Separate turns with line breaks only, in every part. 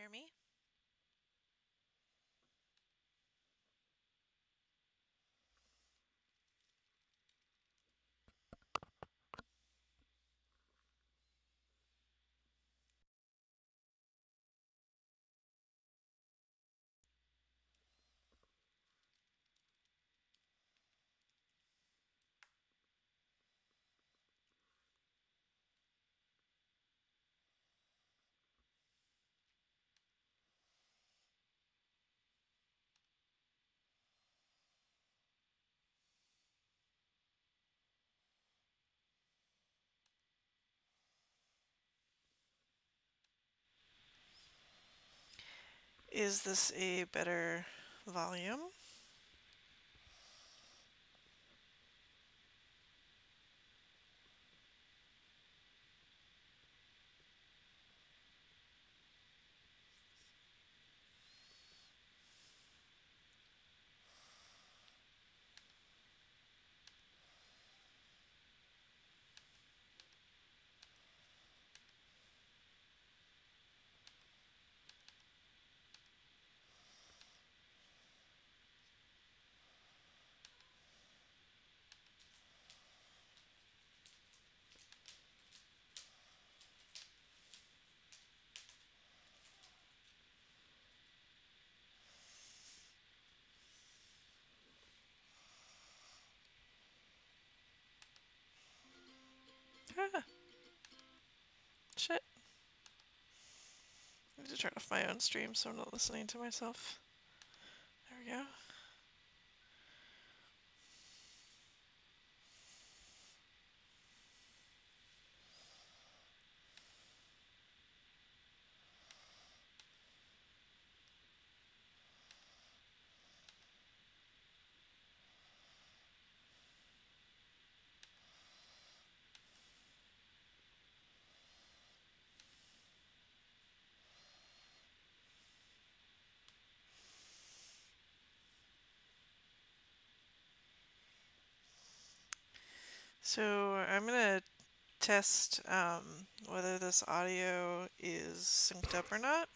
hear me? Is this a better volume? Ah, shit. I need to turn off my own stream so I'm not listening to myself. There we go. So I'm gonna test whether this audio is synced up or not.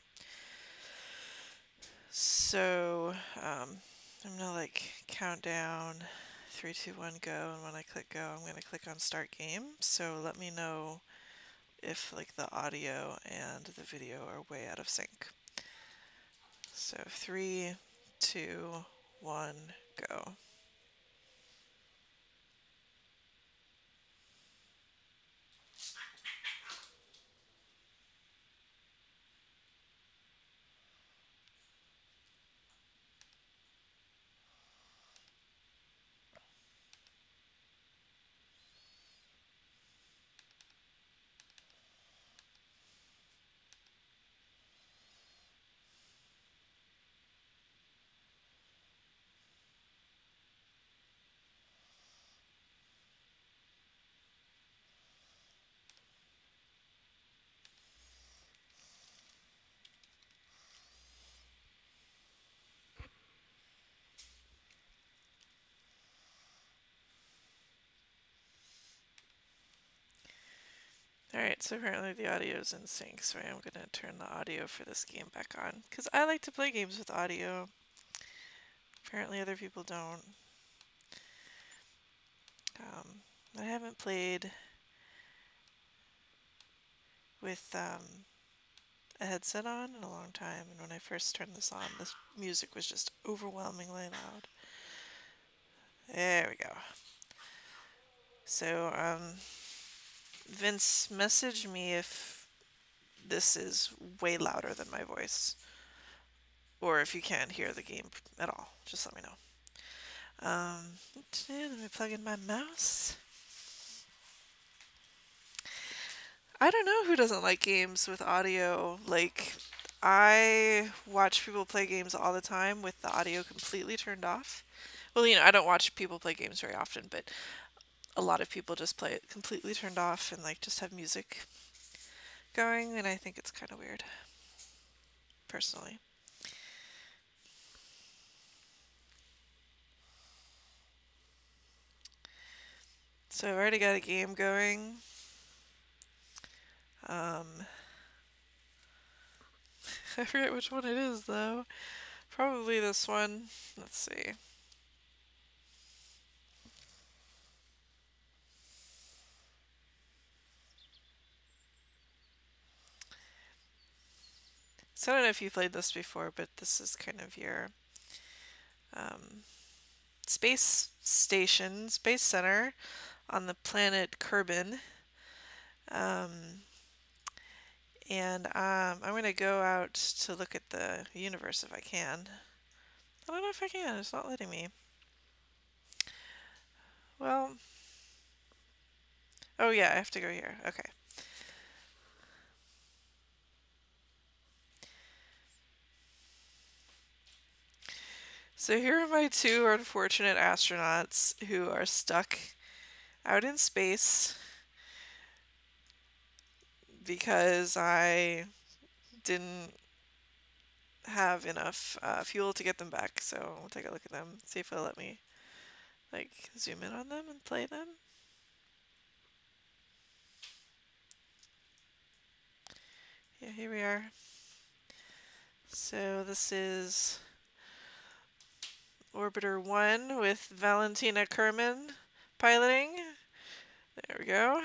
So I'm gonna count down 3, 2, 1, go, and when I click go, I'm gonna click on start game. So let me know if the audio and the video are way out of sync. So 3, 2, 1, go. Alright, so apparently the audio is in sync, so I am going to turn the audio for this game back on. Because I like to play games with audio. Apparently other people don't. I haven't played with a headset on in a long time, and when I first turned this on, this music was just overwhelmingly loud. There we go. So, Vince, message me if this is way louder than my voice, or if you can't hear the game at all. Just let me know. Let me plug in my mouse. I don't know who doesn't like games with audio. I watch people play games all the time with the audio completely turned off. Well, I don't watch people play games very often, but a lot of people just play it completely turned off and just have music going, and I think it's kind of weird, personally. So I've already got a game going. I forget which one it is, though. Probably this one. Let's see. So I don't know if you played this before, but this is kind of your um, space station, space center on the planet Kerbin. Um, and I'm going to go out to look at the universe if I can. I don't know if I can, it's not letting me. Well, oh yeah, I have to go here. Okay. So here are my two unfortunate astronauts who are stuck out in space because I didn't have enough fuel to get them back. So we'll take a look at them, see if it'll let me like zoom in on them and play them. Yeah, here we are. So this is Orbiter 1 with Valentina Kerman piloting. There we go.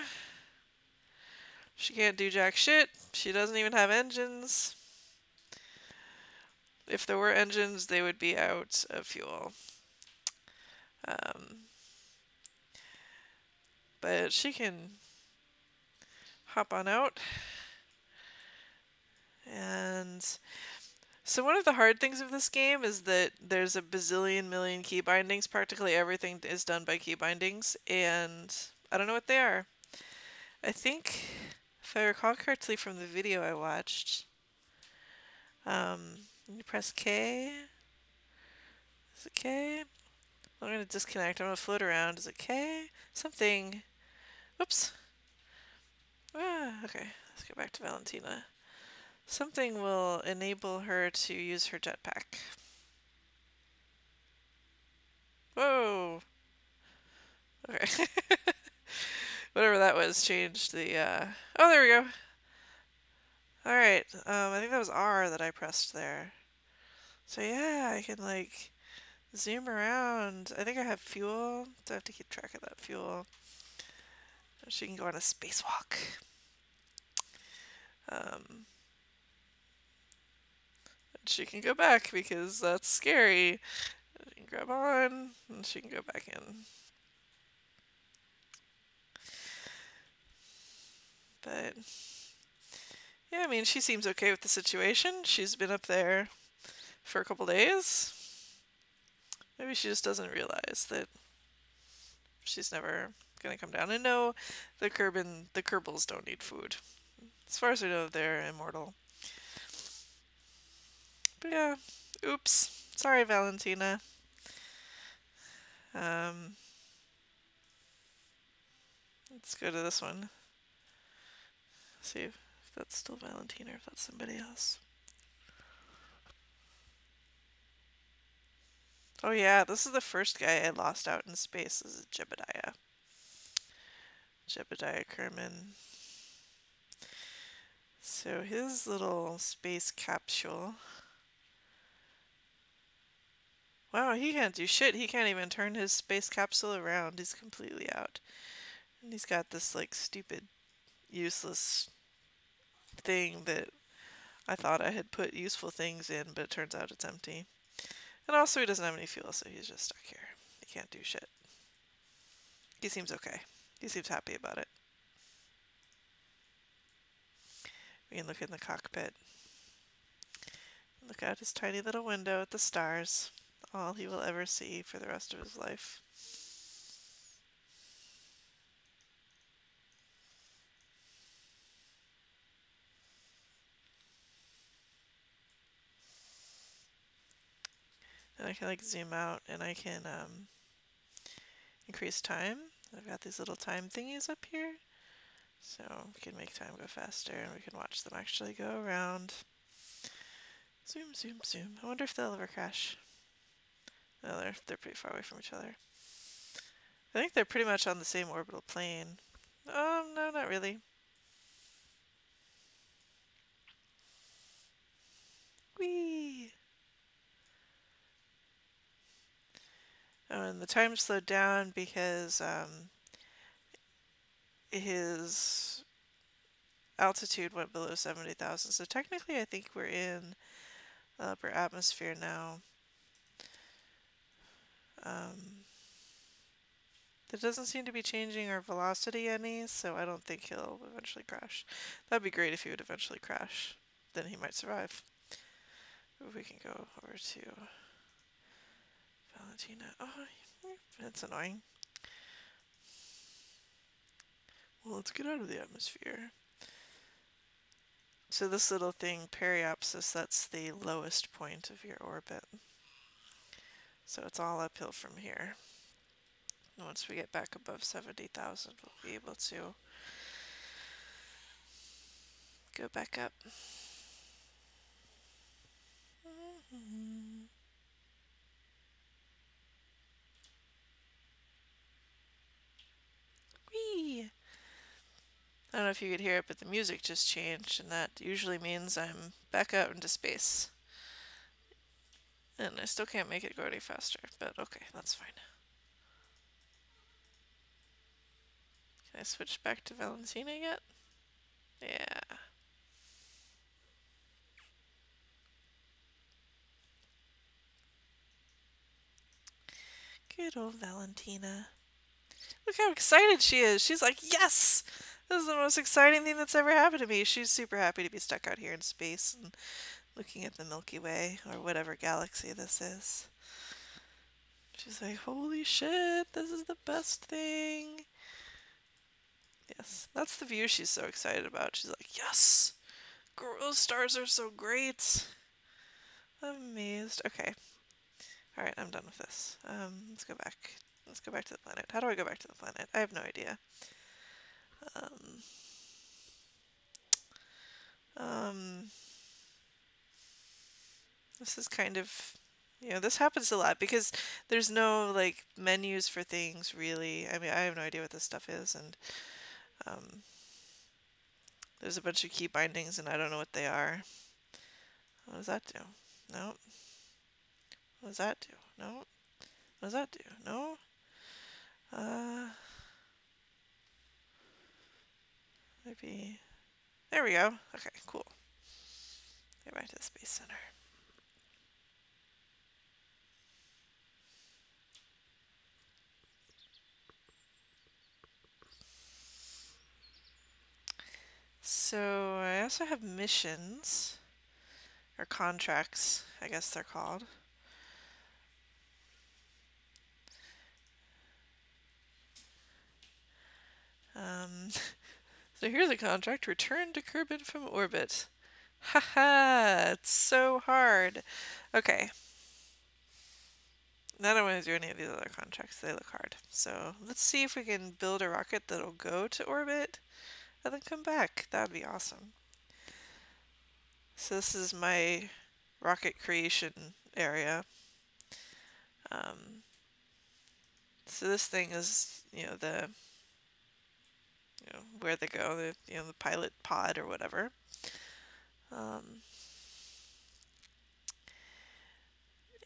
She can't do jack shit. She doesn't even have engines. If there were engines, they would be out of fuel. But she can hop on out. And so one of the hard things of this game is that there's a bazillion million key bindings. Practically everything is done by key bindings, and I don't know what they are. I think, if I recall correctly from the video I watched, you press K. Is it K? I'm going to disconnect. I'm going to float around. Is it K? Something. Whoops. Okay. Let's go back to Valentina. Something will enable her to use her jetpack. Whoa! Okay. Whatever that was changed the, Oh, there we go! Alright, I think that was R that I pressed there. So yeah, I can, like, zoom around. I think I have fuel, so I have to keep track of that fuel. She can go on a spacewalk. She can go back because that's scary. She can grab on, and she can go back in. But yeah, I mean, she seems okay with the situation. She's been up there for a couple days. Maybe she just doesn't realize that she's never gonna come down. And no, the Kerbals don't need food. As far as I know, they're immortal. But yeah, oops. Sorry, Valentina. Let's go to this one. See if that's still Valentina or if that's somebody else. Oh yeah, this is the first guy I lost out in space. This is Jebediah. Jebediah Kerman. So his little space capsule. Wow, he can't do shit. He can't even turn his space capsule around. He's completely out. And he's got this like stupid, useless thing that I thought I had put useful things in, but it turns out it's empty. And also he doesn't have any fuel, so he's just stuck here. He can't do shit. He seems okay. He seems happy about it. We can look in the cockpit. Look out his tiny little window at the stars. All he will ever see for the rest of his life. And I can like zoom out and I can increase time. I've got these little time thingies up here. So we can make time go faster and we can watch them actually go around. Zoom, zoom, zoom. I wonder if they'll ever crash. No, they're pretty far away from each other. I think they're pretty much on the same orbital plane. No, not really. Whee! Oh, and the time slowed down because his altitude went below 70,000. So technically, I think we're in the upper atmosphere now. That doesn't seem to be changing our velocity any, so I don't think he'll eventually crash. That'd be great if he would eventually crash. Then he might survive. We can go over to Valentina. Oh, that's annoying. Well, let's get out of the atmosphere. So this little thing, periapsis, that's the lowest point of your orbit. So it's all uphill from here. And once we get back above 70,000, we'll be able to go back up. Whee! I don't know if you could hear it, but the music just changed, and that usually means I'm back out into space. And I still can't make it go any faster, but okay, that's fine. Can I switch back to Valentina yet? Yeah. Good old Valentina. Look how excited she is. She's like, yes! This is the most exciting thing that's ever happened to me. She's super happy to be stuck out here in space and looking at the Milky Way, or whatever galaxy this is. She's like, holy shit, this is the best thing. Yes, that's the view she's so excited about. She's like, yes! Those stars are so great! I'm amazed. Okay. Alright, I'm done with this. Let's go back. Let's go back to the planet. How do I go back to the planet? I have no idea. This is kind of, this happens a lot because there's no, like, menus for things, really. I mean, I have no idea what this stuff is, and there's a bunch of key bindings, and I don't know what they are. What does that do? No. What does that do? No. What does that do? No. Maybe. There we go. Okay, cool. Get back to the Space Center. So I also have missions, or contracts, I guess they're called. So here's a contract. Return to Kerbal from orbit. Haha, it's so hard. Okay. I don't want to do any of these other contracts. They look hard. So let's see if we can build a rocket that'll go to orbit and then come back. That would be awesome. So this is my rocket creation area. So this thing is, where they go, the pilot pod or whatever.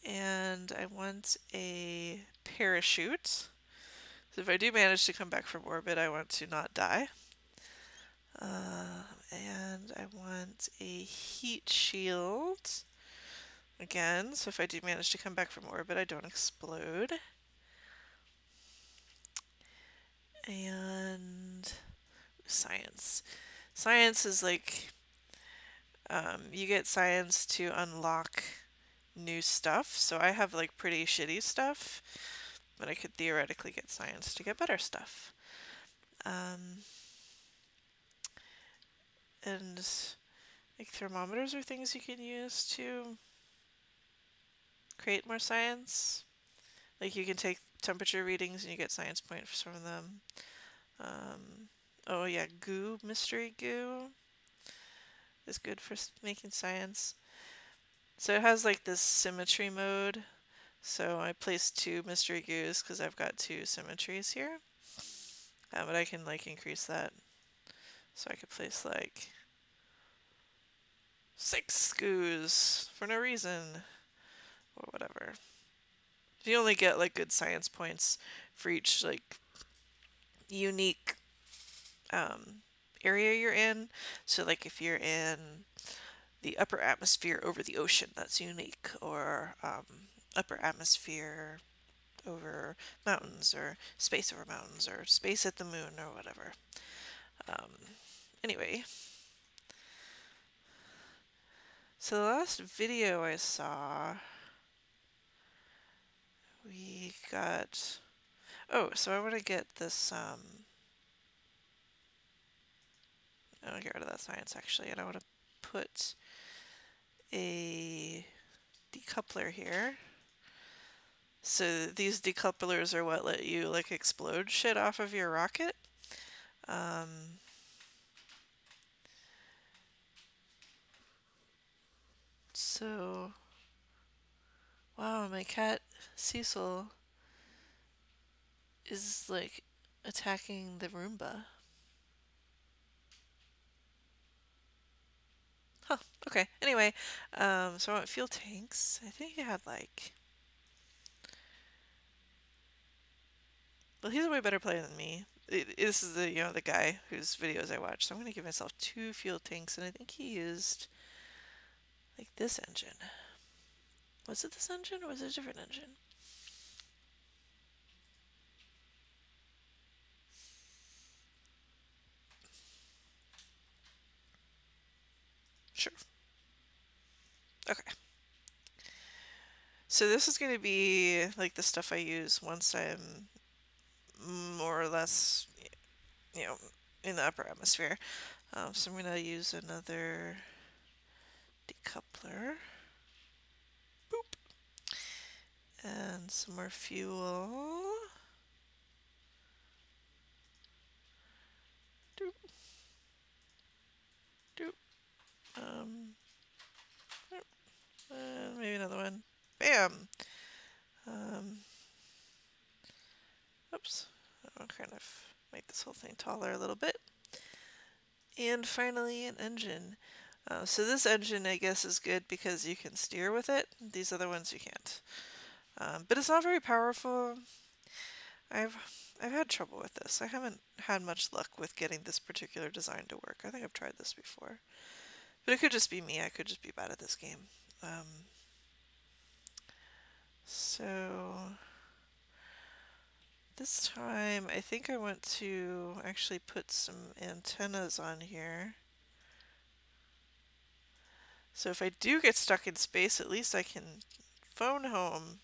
And I want a parachute. So if I do manage to come back from orbit, I want to not die. And I want a heat shield. Again, so if I do manage to come back from orbit, I don't explode. And science. Science is like, you get science to unlock new stuff. So I have like pretty shitty stuff, but I could theoretically get science to get better stuff. And like thermometers are things you can use to create more science. Like you can take temperature readings and you get science points from them. Oh yeah, goo, mystery goo is good for making science. So it has like this symmetry mode. So I placed 2 mystery goos because I've got 2 symmetries here. But I can like increase that. So I could place like 6 scoos for no reason, or whatever. You only get like good science points for each like unique area you're in. So like if you're in the upper atmosphere over the ocean, that's unique, or upper atmosphere over mountains, or space over mountains, or space at the moon, or whatever. Anyway, so the last video I saw, we got. Oh, so I want to get this. I want to get rid of that science actually, and I want to put a decoupler here. So these decouplers are what let you like explode shit off of your rocket. So, wow, my cat Cecil is like attacking the Roomba. Huh, okay. Anyway, so I want fuel tanks. I think he had like. Well, he's a way better player than me. This is the the guy whose videos I watch. So I'm gonna give myself 2 fuel tanks, and I think he used like this engine. Was it this engine or was it a different engine? Sure. Okay. So this is going to be like the stuff I use once I'm more or less, in the upper atmosphere. So I'm going to use another decoupler. Boop. And some more fuel. Doop. Doop. Maybe another one. Bam! Oops. I'll kind of make this whole thing taller a little bit. And finally, an engine. So this engine, I guess, is good because you can steer with it. These other ones you can't. But it's not very powerful. I've had trouble with this. I haven't had much luck with getting this particular design to work. I think I've tried this before. But it could just be me. I could just be bad at this game. So this time, I think I want to actually put some antennas on here. So if I do get stuck in space, at least I can phone home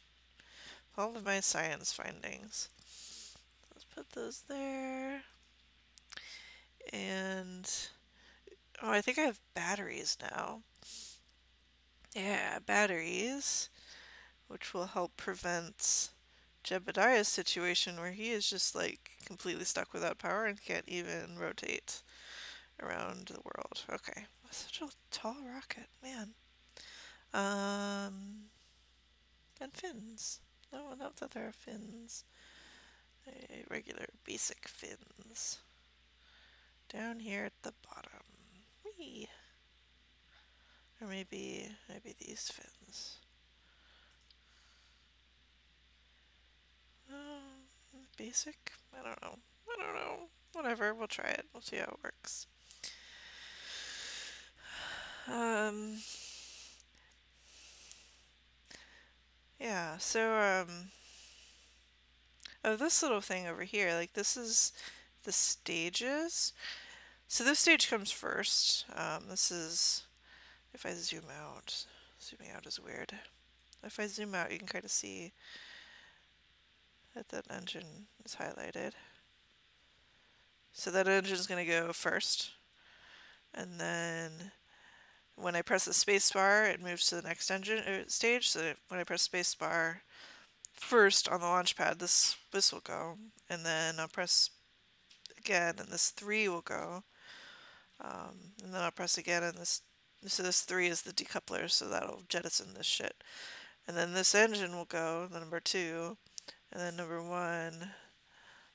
all of my science findings. Let's put those there. And, oh, I think I have batteries now. Yeah, batteries, which will help prevent Jebediah's situation where he is just like completely stuck without power and can't even rotate around the world. Okay, such a tall rocket, man. And fins. No, not that there are fins. Regular basic fins. Down here at the bottom. Whee! Or maybe these fins. Basic? I don't know. Whatever, we'll try it. We'll see how it works. Yeah, so, oh, this little thing over here, like this is the stages. So this stage comes first. This is, if I zoom out, zooming out is weird. If I zoom out, you can kind of see that that engine is highlighted. So that engine is going to go first. And then when I press the space bar, it moves to the next engine stage. So when I press space bar first on the launch pad, this will go. And then I'll press again, and this 3 will go. And then I'll press again, and this 3 is the decoupler, so that'll jettison this shit. And then this engine will go, the number 2, and then number 1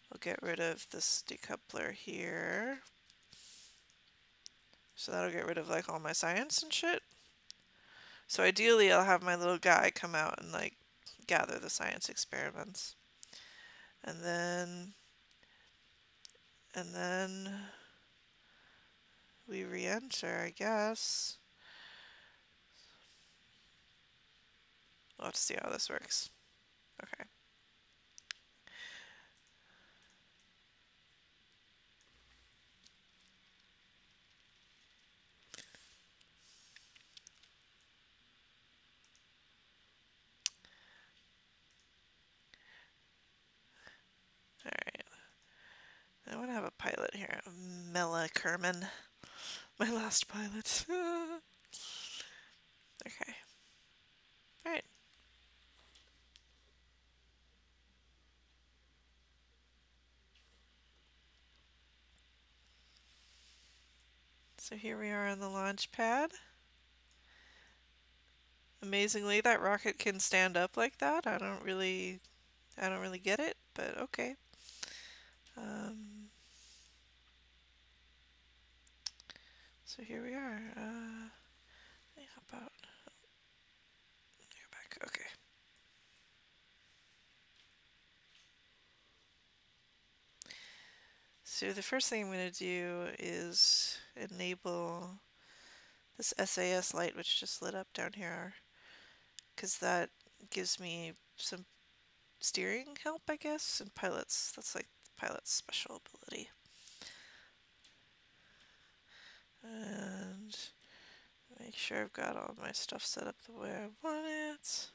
will get rid of this decoupler here. So that'll get rid of like all my science and shit. So ideally I'll have my little guy come out and like gather the science experiments. And then we re-enter, I guess. We'll have to see how this works. Okay. Alright. I want to have a pilot here. Mela Kerman. My last pilot. Okay. Alright. So here we are on the launch pad. Amazingly, that rocket can stand up like that. I don't really get it, but okay. So here we are. How about go back? Okay. So the first thing I'm going to do is enable this SAS light, which just lit up down here, because that gives me some steering help, I guess, and pilots. That's like the pilot's special ability. And make sure I've got all my stuff set up the way I want it.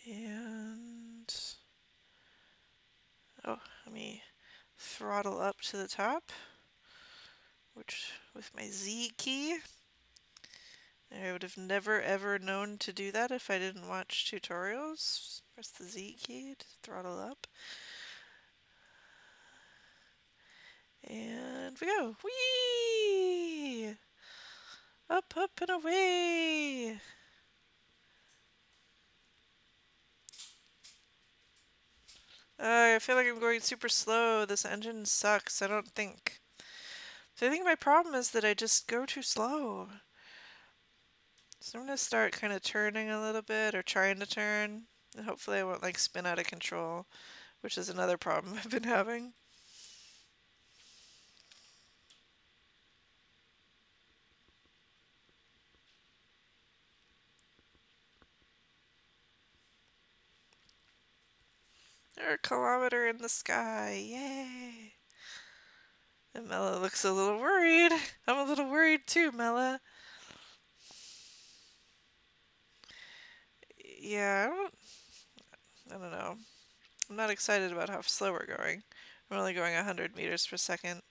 And oh, let me throttle up to the top, which with my Z key. I would have never ever known to do that if I didn't watch tutorials. Press the Z key to throttle up. And we go. Whee! Up, up, and away! I feel like I'm going super slow. This engine sucks, I don't think. So I think my problem is that I just go too slow. So I'm going to start kind of turning a little bit, or trying to turn. And hopefully I won't like spin out of control, which is another problem I've been having. Or a kilometer in the sky, yay! And Mela looks a little worried. I'm a little worried too, Mela. Yeah, I don't know. I'm not excited about how slow we're going. We're only going 100 meters per second.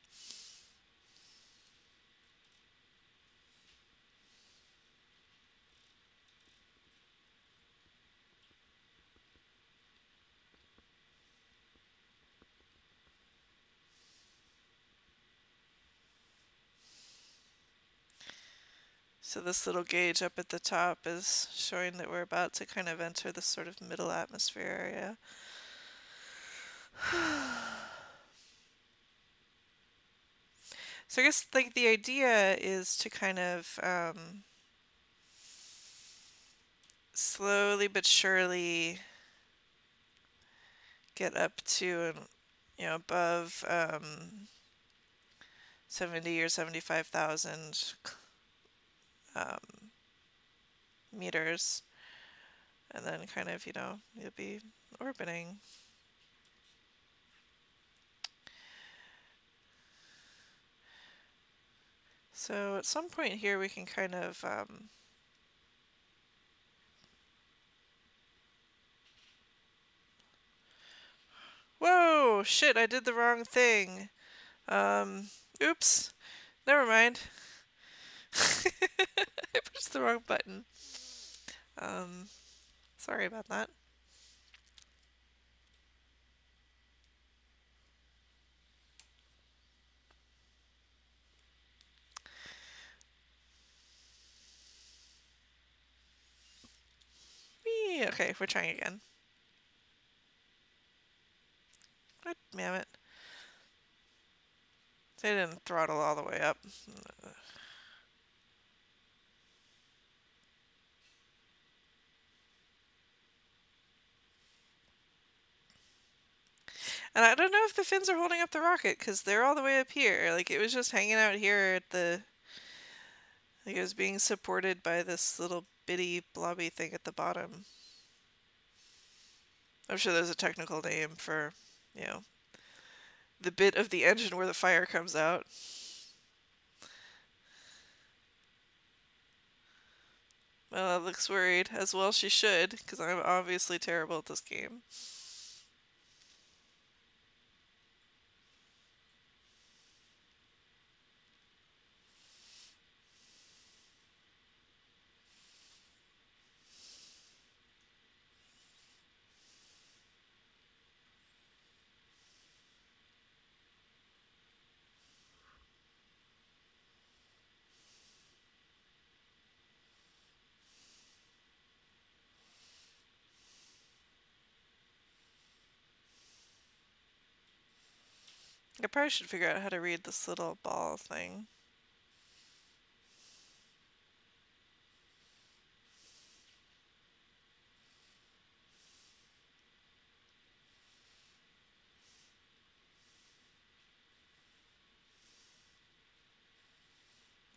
So this little gauge up at the top is showing that we're about to kind of enter this sort of middle atmosphere area. So I guess like the idea is to kind of slowly but surely get up to, above 70 or 75,000 meters, and then kind of, you'll be orbiting. So at some point here we can kind of whoa, shit, I did the wrong thing. Oops, never mind. I pushed the wrong button. Sorry about that. Whee! Okay, we're trying again. God damn it. They didn't throttle all the way up. And I don't know if the fins are holding up the rocket because they're all the way up here. Like it was just hanging out here at the. Like it was being supported by this little bitty blobby thing at the bottom. I'm sure there's a technical name for, you know, the bit of the engine where the fire comes out. Well, Alex worried, as well she should, because I'm obviously terrible at this game. I probably should figure out how to read this little ball thing.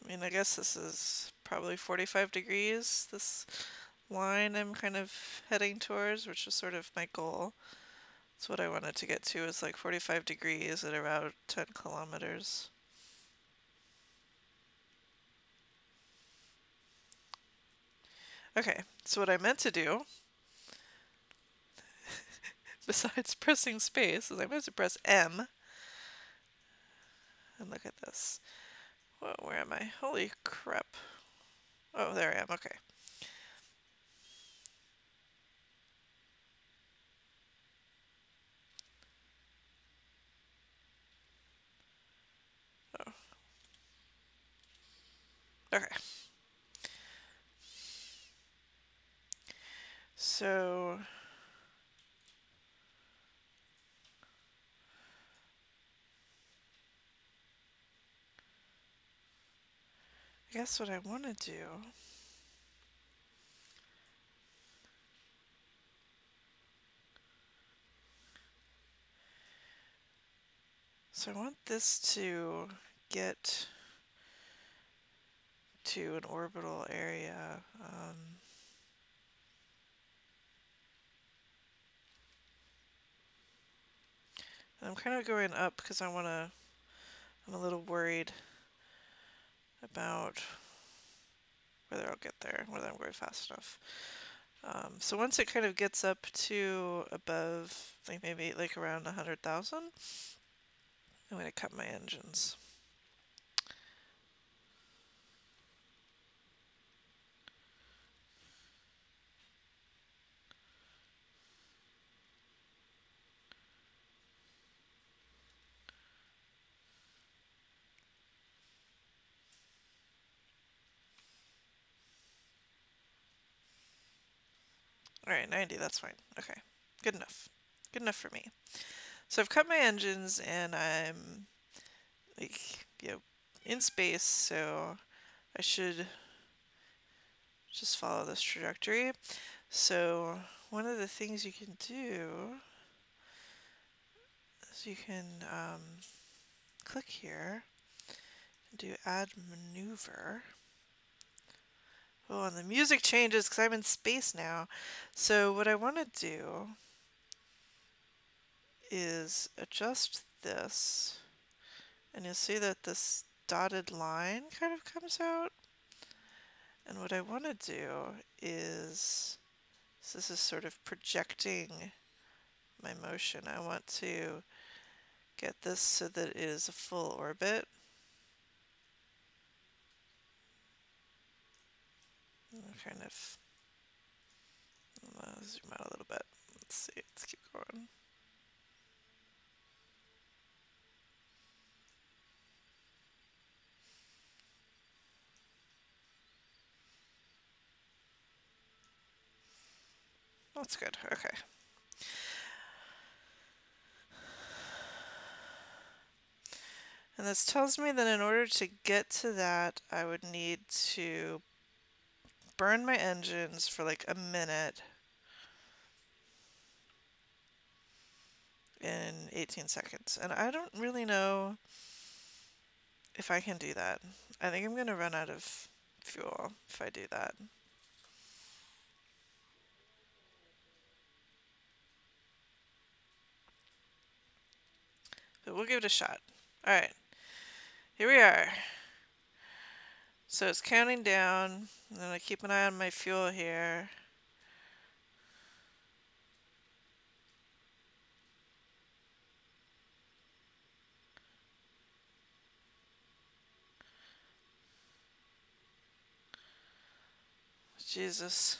I mean, I guess this is probably 45 degrees, this line I'm kind of heading towards, which is sort of my goal. That's what I wanted to get to, is like 45 degrees at around 10 kilometers. Okay, so what I meant to do, besides pressing space, is I meant to press M. And look at this. Whoa, where am I? Holy crap. Oh, there I am, okay. Oh. Okay. So I guess what I want to do, so I want this to get to an orbital area. And I'm kind of going up because I'm a little worried about whether I'll get there, whether I'm going fast enough. So once it kind of gets up to above, like maybe like around 100,000, I'm going to cut my engines. Alright, 90, that's fine. Okay, good enough. Good enough for me. So I've cut my engines and I'm like, you know, in space, so I should just follow this trajectory. So one of the things you can do is you can click here and do add maneuver. Oh, and the music changes because I'm in space now. So what I want to do is adjust this, and you'll see that this dotted line kind of comes out. And what I want to do is, so this is sort of projecting my motion. I want to get this so that it is a full orbit. Kind of zoom out a little bit. Let's see, let's keep going. That's good, okay. And this tells me that in order to get to that, I would need to burn my engines for like a minute in 18 seconds. And I don't really know if I can do that. I think I'm going to run out of fuel if I do that. But we'll give it a shot. Alright, here we are. So it's counting down, and then I keep an eye on my fuel here. Jesus.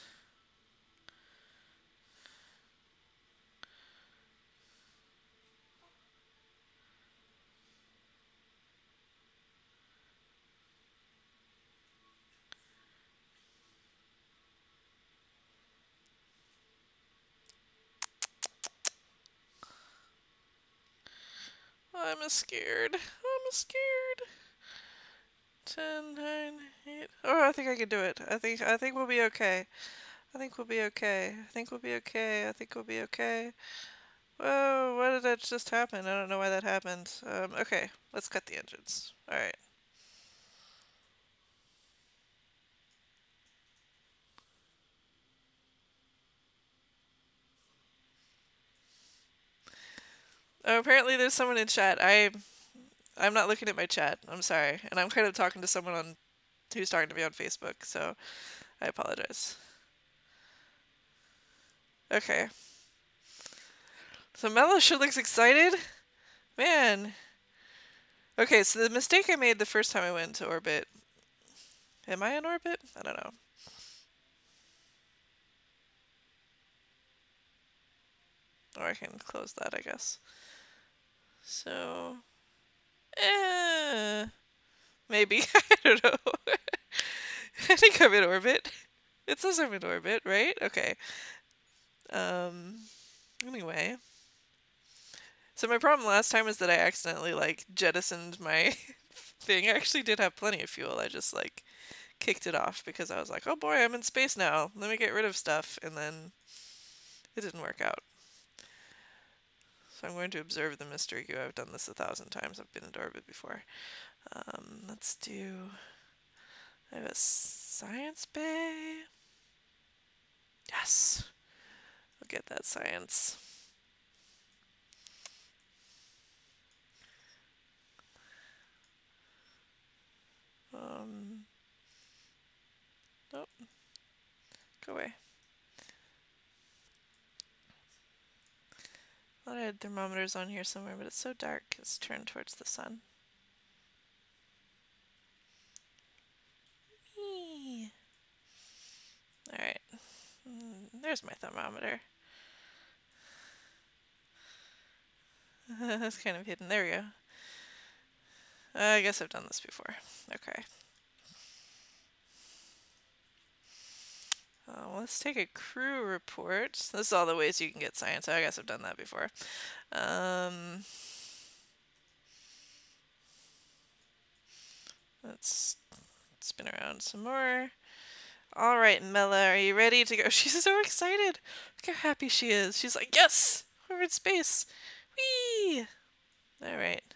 I'm scared. I'm scared. 10, 9, 8. Oh, I think I can do it. I think we'll be okay. I think we'll be okay. I think we'll be okay. I think we'll be okay. Whoa, what did that just happen? I don't know why that happened. Okay, let's cut the engines. Alright. Oh, apparently there's someone in chat. I'm not looking at my chat. I'm sorry. And I'm kind of talking to someone on who's talking to me on Facebook, so I apologize. Okay. So Mello sure looks excited. Man. Okay, so the mistake I made the first time I went into orbit. Am I in orbit? I don't know. Or I can close that, I guess. So, maybe. I don't know. I think I'm in orbit. It says I'm in orbit, right? Okay. Anyway. So my problem last time is that I accidentally, like, jettisoned my thing. I actually did have plenty of fuel. I just, like, kicked it off because I was like, oh boy, I'm in space now. Let me get rid of stuff. And then it didn't work out. So I'm going to observe the mystery goo. I've done this 1,000 times. I've been in orbit before. Let's do... I have a science bay. Yes! I'll get that science. Nope. Go away. I thought I had thermometers on here somewhere, but it's so dark. It's turned towards the sun. Alright. There's my thermometer. That's kind of hidden. There we go. I guess I've done this before. Okay. Let's take a crew report. This is all the ways you can get science. I guess I've done that before. Let's spin around some more. All right, Mela, are you ready to go? She's so excited. Look how happy she is. She's like, yes, we're in space. Whee! All right.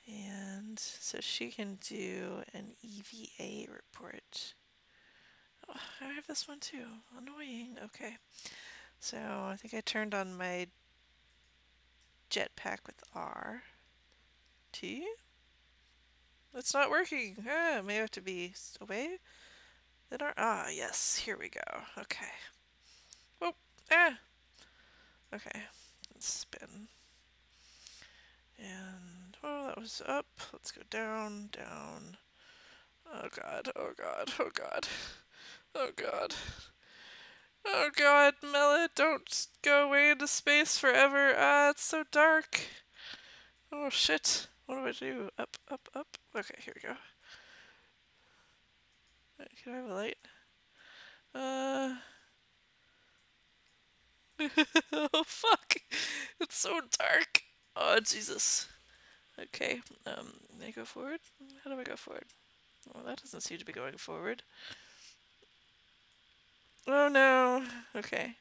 And so she can do an EVA report. Oh, I have this one too. Annoying. Okay. So I think I turned on my jetpack with R. T? It's not working. Ah, may have to be away. Then R. Ah, yes. Here we go. Okay. Oh, ah. Okay. Let's spin. And, oh, that was up. Let's go down, down. Oh god, oh god, oh god. Oh god. Oh god, Mela, don't go away into space forever. Ah, it's so dark. Oh shit. What do I do? Up, up, up. Okay, here we go. Can I have a light? Oh fuck. It's so dark. Oh Jesus. Okay, I go forward? How do I go forward? Well, that doesn't seem to be going forward. Oh no! Okay.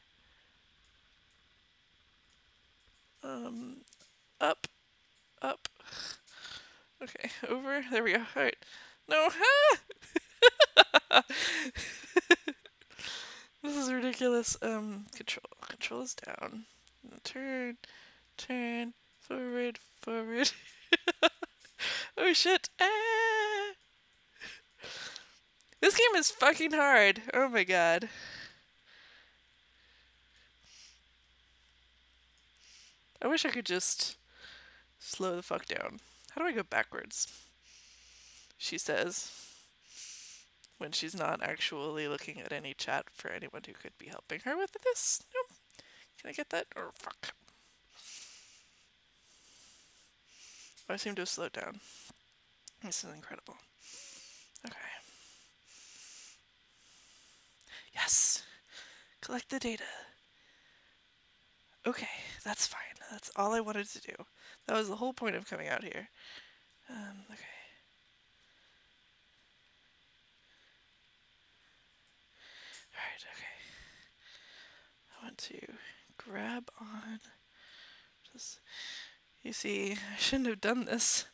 Up, up. Okay, over. There we go. Alright. No! Ah! This is ridiculous. Control is down. Turn, turn, forward, forward. Oh shit! Ah! This game is fucking hard. Oh my god. I wish I could just slow the fuck down. How do I go backwards? She says, when she's not actually looking at any chat for anyone who could be helping her with this. Nope. Can I get that? Oh, fuck. Oh, I seem to have slowed down. This is incredible. Okay. Yes! Collect the data. Okay, that's fine. That's all I wanted to do. That was the whole point of coming out here. Okay. Alright, okay. I want to grab on. Just, you see, I shouldn't have done this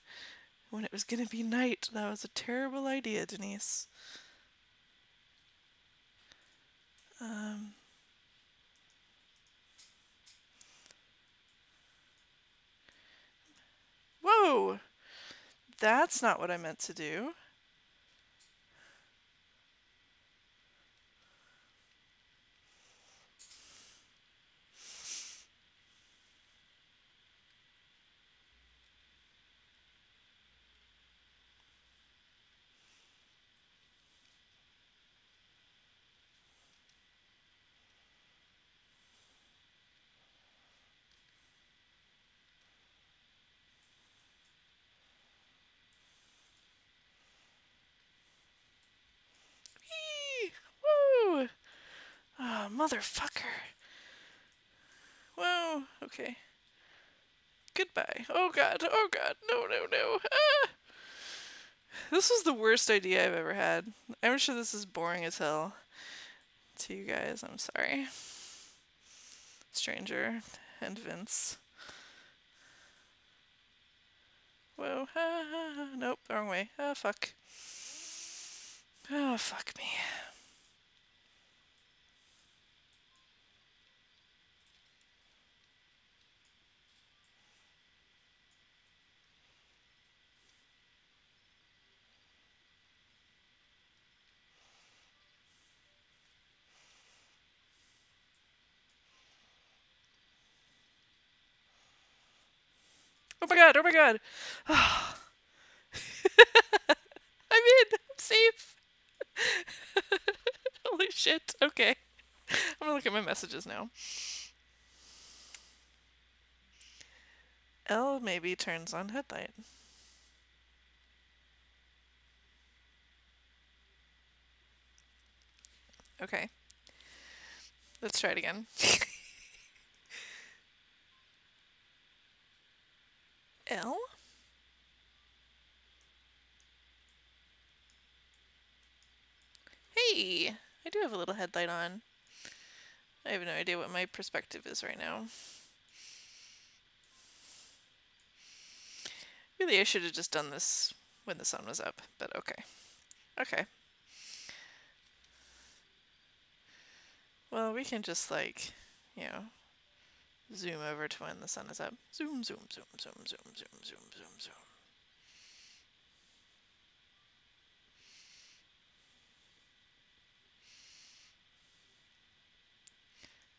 when it was gonna be night. That was a terrible idea, Denise. Whoa! That's not what I meant to do. Whee! Woo! Ah, motherfucker. Whoa, okay. Goodbye. Oh god, oh god, no, no, no. Ah! This was the worst idea I've ever had. I'm sure this is boring as hell to you guys. I'm sorry. Stranger and Vince. Whoa, nope, the wrong way. Ah, fuck. Oh, fuck me. Oh my god, oh my god! I'm in! I'm safe! Holy shit, okay. I'm gonna look at my messages now. L maybe turns on headlight. Okay. Let's try it again. L? Hey! I do have a little headlight on. I have no idea what my perspective is right now. Really, I should have just done this when the sun was up, but okay. Okay. Well, we can just, like, you know, zoom over to when the sun is up. Zoom, zoom, zoom, zoom, zoom, zoom, zoom, zoom, zoom.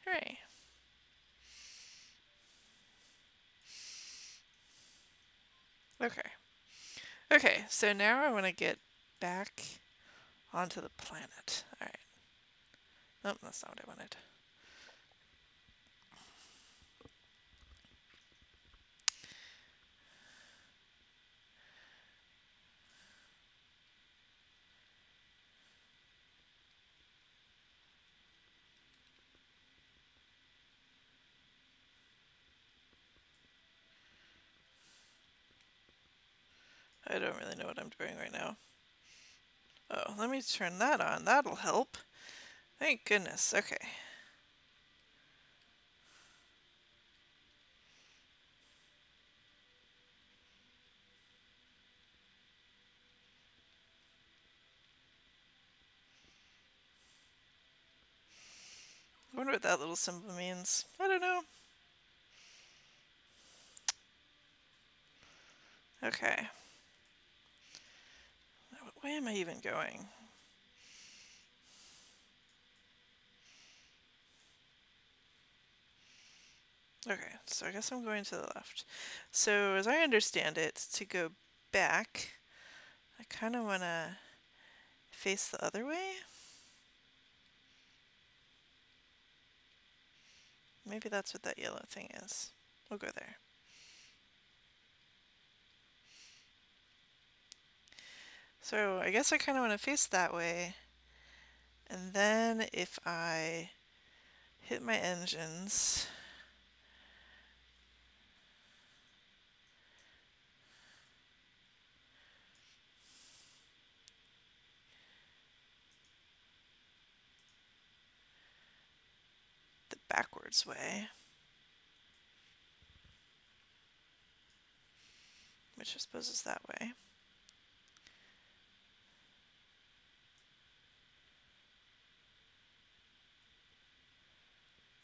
Hooray. Okay. Okay, so now I want to get back onto the planet. Alright. Nope, that's not what I wanted. I don't really know what I'm doing right now. Oh, let me turn that on. That'll help. Thank goodness. Okay. I wonder what that little symbol means. I don't know. Okay. What way am I even going? Okay, so I guess I'm going to the left. So as I understand it, to go back, I kind of want to face the other way. Maybe that's what that yellow thing is. We'll go there. So I guess I kind of want to face that way. And then if I hit my engines, the backwards way, which I suppose is that way.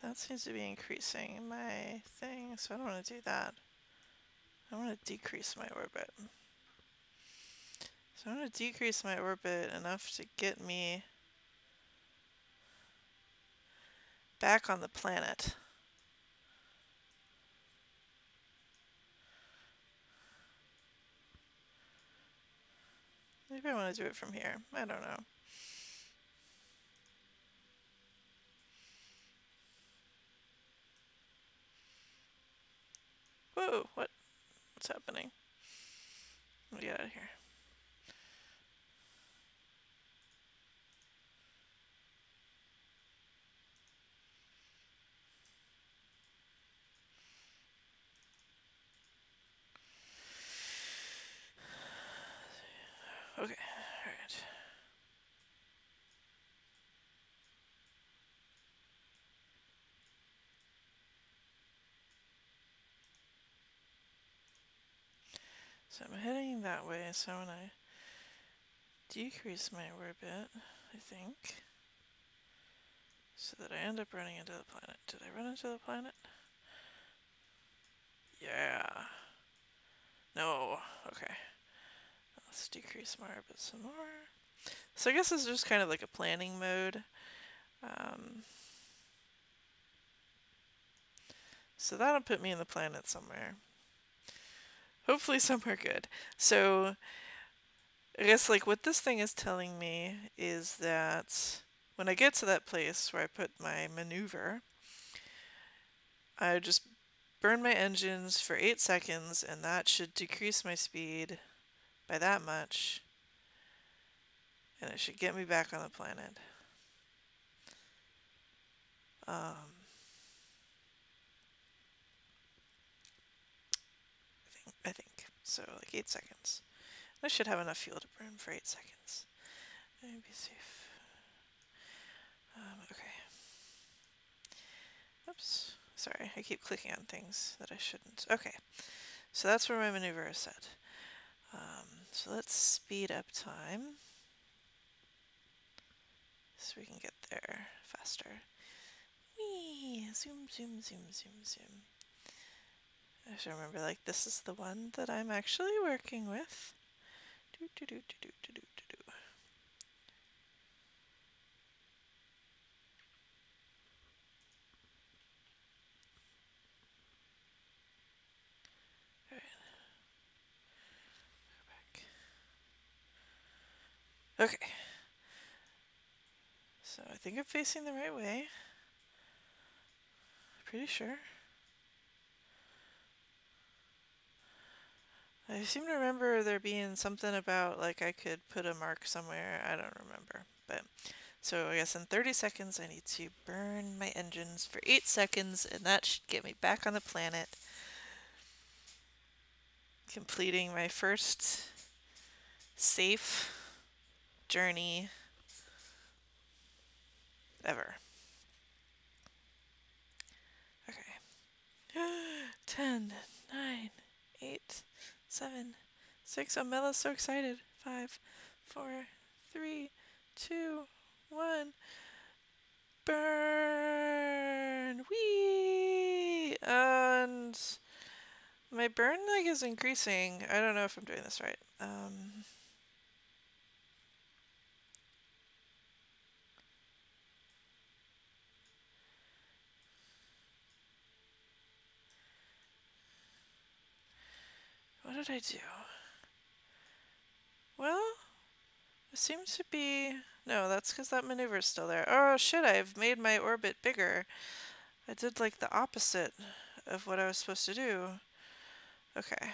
That seems to be increasing my thing, so I don't want to do that. I want to decrease my orbit. So I want to decrease my orbit enough to get me back on the planet. Maybe I want to do it from here. I don't know. Whoa, what's happening? Let me get out of here. Okay, alright. So I'm heading that way, so when I decrease my orbit, I think, so that I end up running into the planet. Did I run into the planet? Yeah. No. Okay. Let's decrease my orbit some more. So I guess this is just kind of like a planning mode. So that'll put me in the planet somewhere. Hopefully somewhere good. So I guess like what this thing is telling me is that when I get to that place where I put my maneuver, I just burn my engines for 8 seconds and that should decrease my speed by that much, and it should get me back on the planet. I think. So like 8 seconds. I should have enough fuel to burn for 8 seconds. Let me be safe. Okay. Oops. Sorry, I keep clicking on things that I shouldn't. Okay. So that's where my maneuver is set. So let's speed up time so we can get there faster. Whee! Zoom, zoom, zoom, zoom, zoom. I should remember, like, this is the one that I'm actually working with. Do, do, do, do, do, do, do, do. Alright. Go back. Okay. So I think I'm facing the right way. Pretty sure. I seem to remember there being something about like I could put a mark somewhere. I don't remember. But so I guess in 30 seconds I need to burn my engines for 8 seconds and that should get me back on the planet. Completing my first safe journey ever. Okay. 10, 9, 8, 7, 6. Oh, Mella's so excited. 5, 4, 3, 2, 1. Burn! Whee! And my burn leg is increasing. I don't know if I'm doing this right. What did I do? Well, it seems to be... No, that's because that maneuver is still there. Oh shit, I've made my orbit bigger. I did like the opposite of what I was supposed to do. Okay.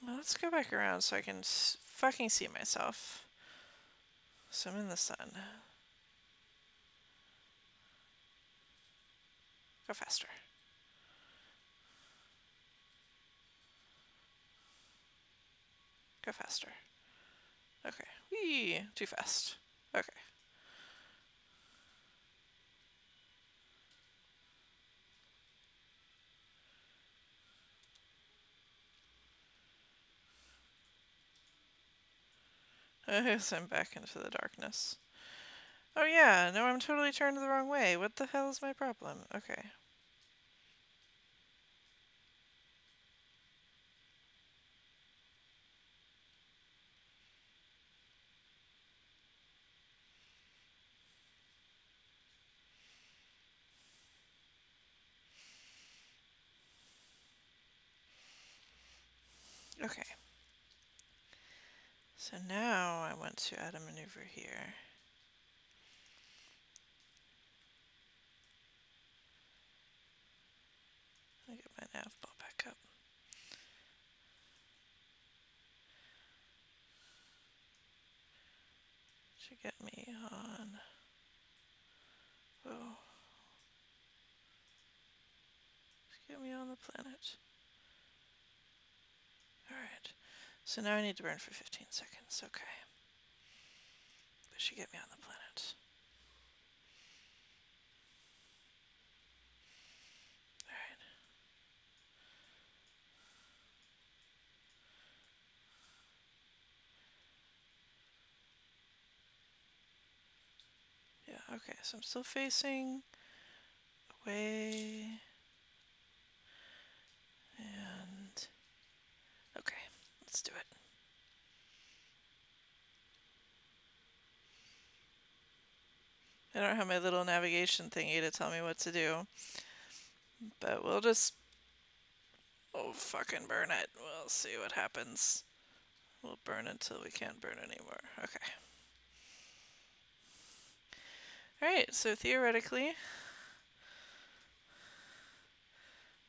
Well, let's go back around so I can fucking see myself. So I'm in the sun. Go faster. Go faster. Okay. Whee! Too fast. Okay. I guess I'm back into the darkness. Oh yeah, no, I'm totally turned the wrong way. What the hell is my problem? Okay. Okay. So now I want to add a maneuver here. I'll get my nav ball back up. Should get me on... Whoa. Just get me on the planet. Alright. So now I need to burn for 15 seconds. Okay. That should get me on the planet. Alright. Yeah, okay. So I'm still facing away. And... Okay. Let's do it. I don't have my little navigation thingy to tell me what to do. But we'll just... Oh, fucking burn it. We'll see what happens. We'll burn until we can't burn anymore. Okay. Alright, so theoretically,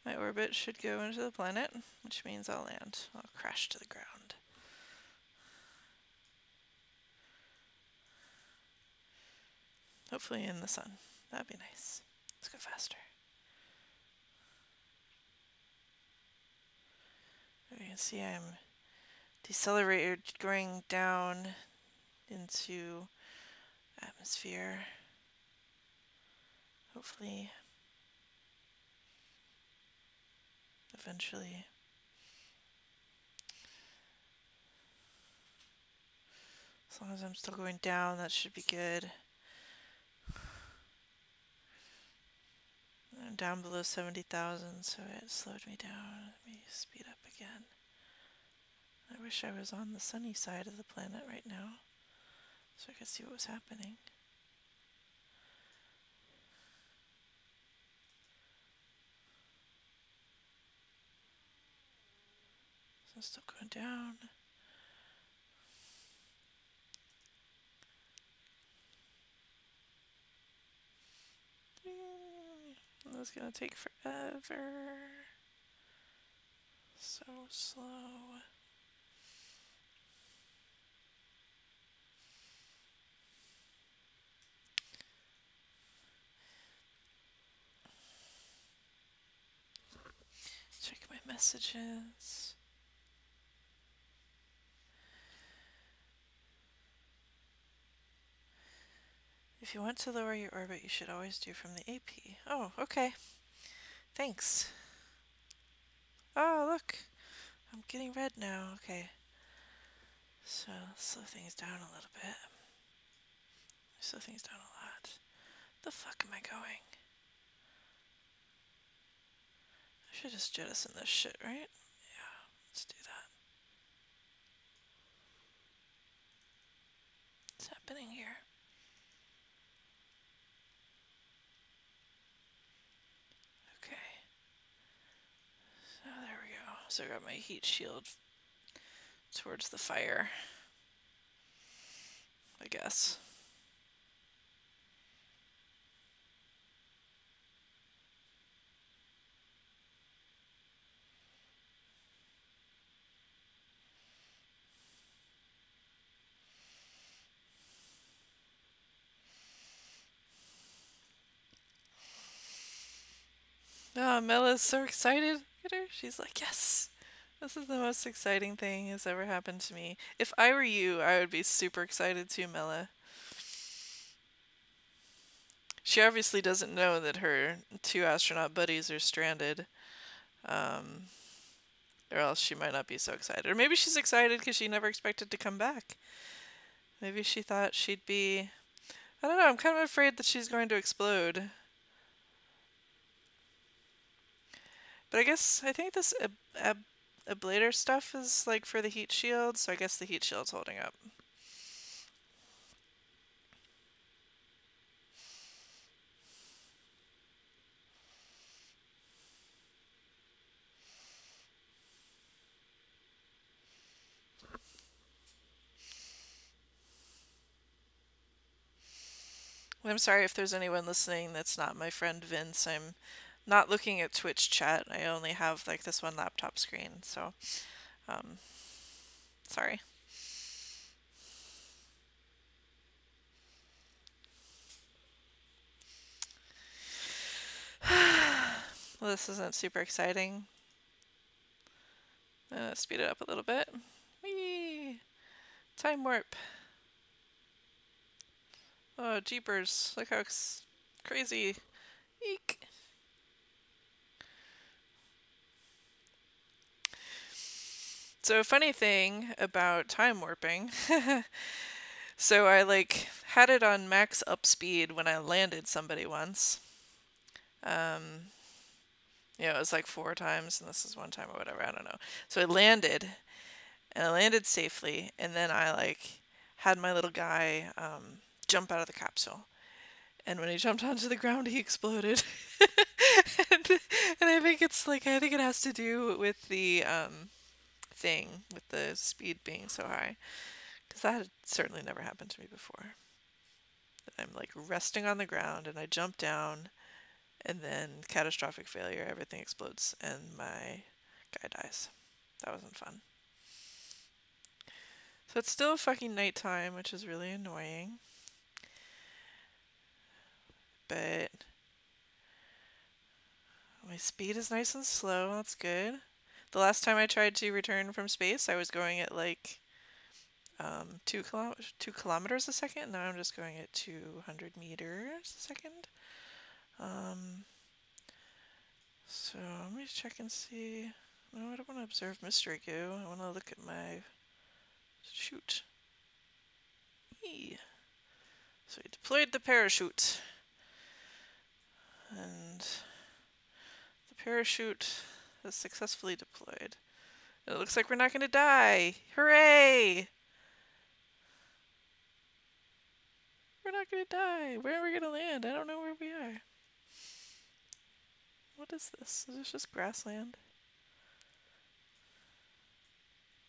my orbit should go into the planet, which means I'll land. I'll crash to the ground. Hopefully in the sun. That'd be nice. Let's go faster. You can see I'm decelerating down into atmosphere. Hopefully, eventually. As long as I'm still going down, that should be good. I'm down below 70,000, so it slowed me down. Let me speed up again. I wish I was on the sunny side of the planet right now, so I could see what was happening. So I'm still going down. This is gonna take forever. So slow. Check my messages. If you want to lower your orbit, you should always do from the AP. Oh, okay. Thanks. Oh, look. I'm getting red now. Okay. So, slow things down a little bit. Slow things down a lot. The fuck am I going? I should just jettison this shit, right? Yeah, let's do that. What's happening here? Okay. So there we go. So I got my heat shield towards the fire, I guess. Oh, Mella's so excited. Look at her. She's like, yes, this is the most exciting thing that's ever happened to me. If I were you, I would be super excited too, Mella. She obviously doesn't know that her 2 astronaut buddies are stranded. Or else she might not be so excited. Or maybe she's excited because she never expected to come back. Maybe she thought she'd be... I don't know, I'm kind of afraid that she's going to explode. But I think this ablator stuff is like for the heat shield, so I guess the heat shield's holding up. I'm sorry if there's anyone listening that's not my friend Vince. I'm not looking at Twitch chat. I only have like this one laptop screen, so sorry. Well, this isn't super exciting. Speed it up a little bit. Whee! Time warp. Oh, jeepers. Look how crazy. Eek. So, funny thing about time warping. So, I like had it on max up speed when I landed somebody once. It was like 4 times, and this is 1 time or whatever. I don't know. So, I landed, and I landed safely, and then I like had my little guy jump out of the capsule. And when he jumped onto the ground, he exploded. and I think I think it has to do with the thing, with the speed being so high. Because that had certainly never happened to me before. I'm like resting on the ground and I jump down, and then catastrophic failure, everything explodes, and my guy dies. That wasn't fun. So it's still fucking nighttime, which is really annoying. But my speed is nice and slow. That's good. The last time I tried to return from space, I was going at like 2 kilometers a second. Now I'm just going at 200 meters a second. So let me check and see. No, I don't want to observe mystery goo. I want to look at my chute. Eee. So we deployed the parachute. And the parachute is successfully deployed. It looks like we're not going to die. Hooray! We're not going to die. Where are we going to land? I don't know where we are. What is this? Is this just grassland?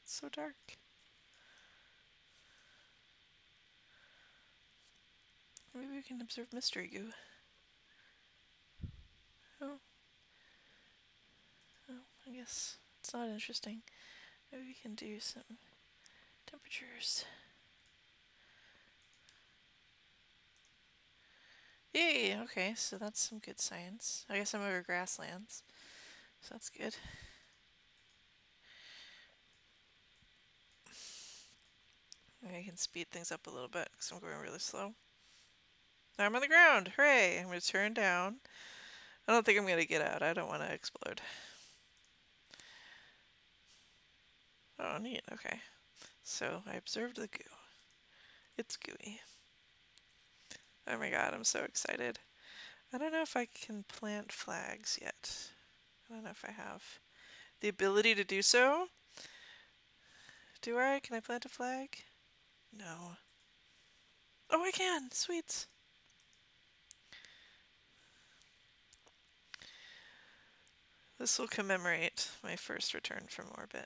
It's so dark. Maybe we can observe mystery goo. Oh, guess it's not interesting. Maybe we can do some temperatures. Yay! Okay, so that's some good science. I guess I'm over grasslands, so that's good. Maybe I can speed things up a little bit because I'm going really slow. Now I'm on the ground! Hooray! I'm going to turn down. I don't think I'm going to get out. I don't want to explode. Oh, neat. Okay. So I observed the goo. It's gooey. Oh my god, I'm so excited. I don't know if I can plant flags yet. I don't know if I have the ability to do so. Do I? Can I plant a flag? No. Oh, I can! Sweet! This will commemorate my first return from orbit.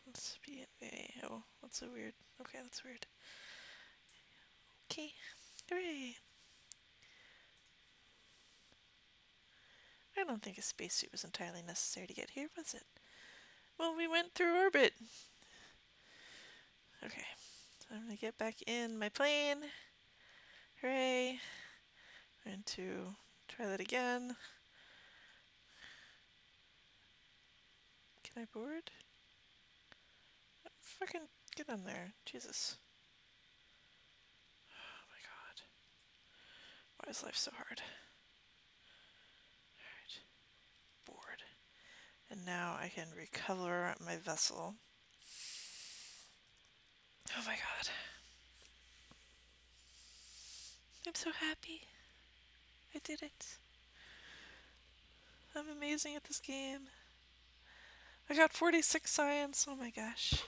Let's be oh, that's so weird. Okay, that's weird. Okay, hooray! I don't think a spacesuit was entirely necessary to get here, was it? Well, we went through orbit. Okay, so I'm gonna get back in my plane. Hooray! I'm going to try that again. Can I board? Fucking get on there. Jesus. Oh my god. Why is life so hard? Alright. Board. And now I can recover my vessel. Oh my god. I'm so happy. I did it. I'm amazing at this game. I got 46 science. Oh my gosh.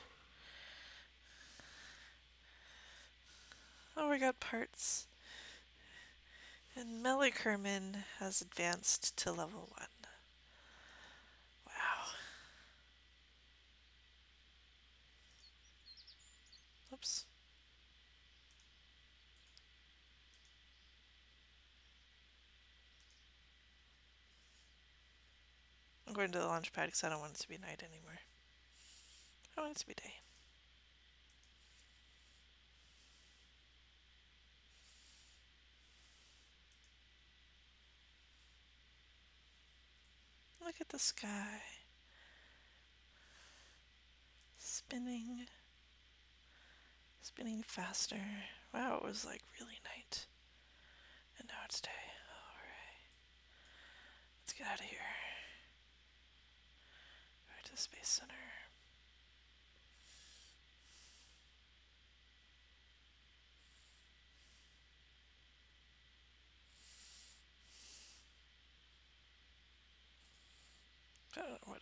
Oh, I got parts. And Melikerman has advanced to level 1. Wow. Oops. I'm going to the launch pad because I don't want it to be night anymore. I want it to be day. Look at the sky. Spinning. Spinning faster. Wow, it was like really night. And now it's day. Alright. Let's get out of here. Back to the Space Center. Oh, whatever.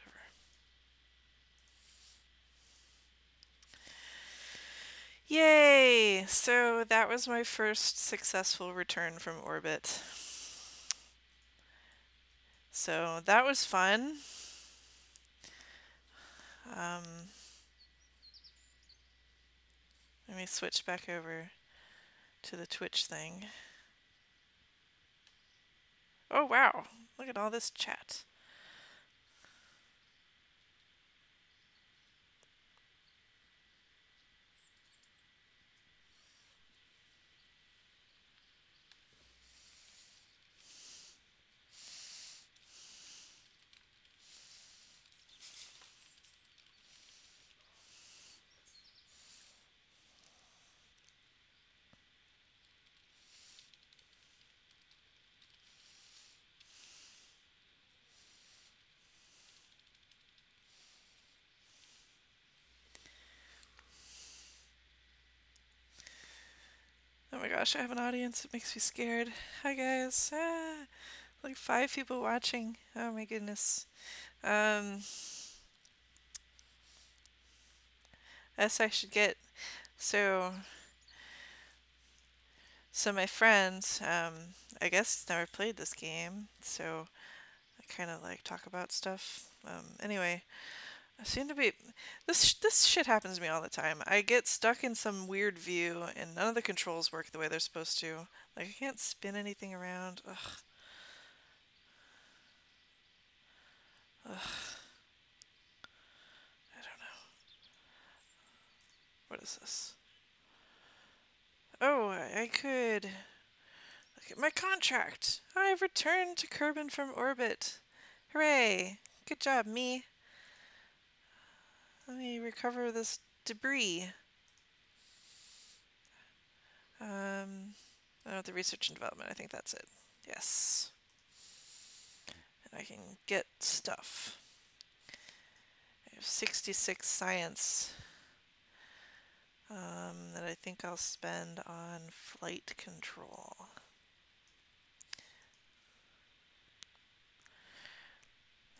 Yay! So that was my first successful return from orbit. So that was fun. Let me switch back over to the Twitch thing. Oh wow, look at all this chat. Oh my gosh, I have an audience. It makes me scared. Hi guys. Ah, like 5 people watching. Oh my goodness. Yes, I should get. So So my friend, I guess never played this game, so I kind of like talk about stuff. Anyway, I seem to be this shit happens to me all the time. I get stuck in some weird view, and none of the controls work the way they're supposed to. Like I can't spin anything around. Ugh, ugh. I don't know. What is this? Oh, I could look at my contract. I've returned to Kerbin from orbit. Hooray! Good job, me. Let me recover this debris. The research and development. I think that's it. Yes. And I can get stuff. I have 66 science that I think I'll spend on flight control.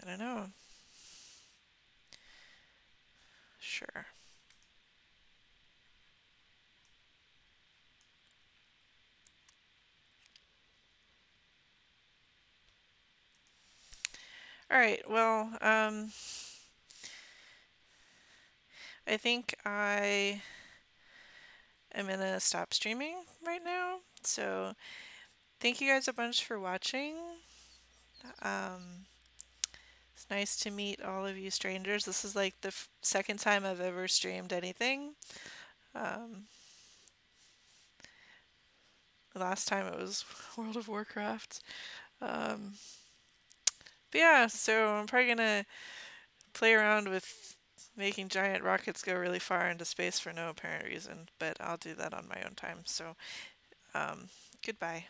I don't know. Sure. All right. Well, I think I am gonna stop streaming right now. So thank you guys a bunch for watching. It's nice to meet all of you strangers. This is like the second time I've ever streamed anything. Um, the last time it was World of Warcraft. Um, but yeah, so I'm probably gonna play around with making giant rockets go really far into space for no apparent reason, but I'll do that on my own time. So, goodbye.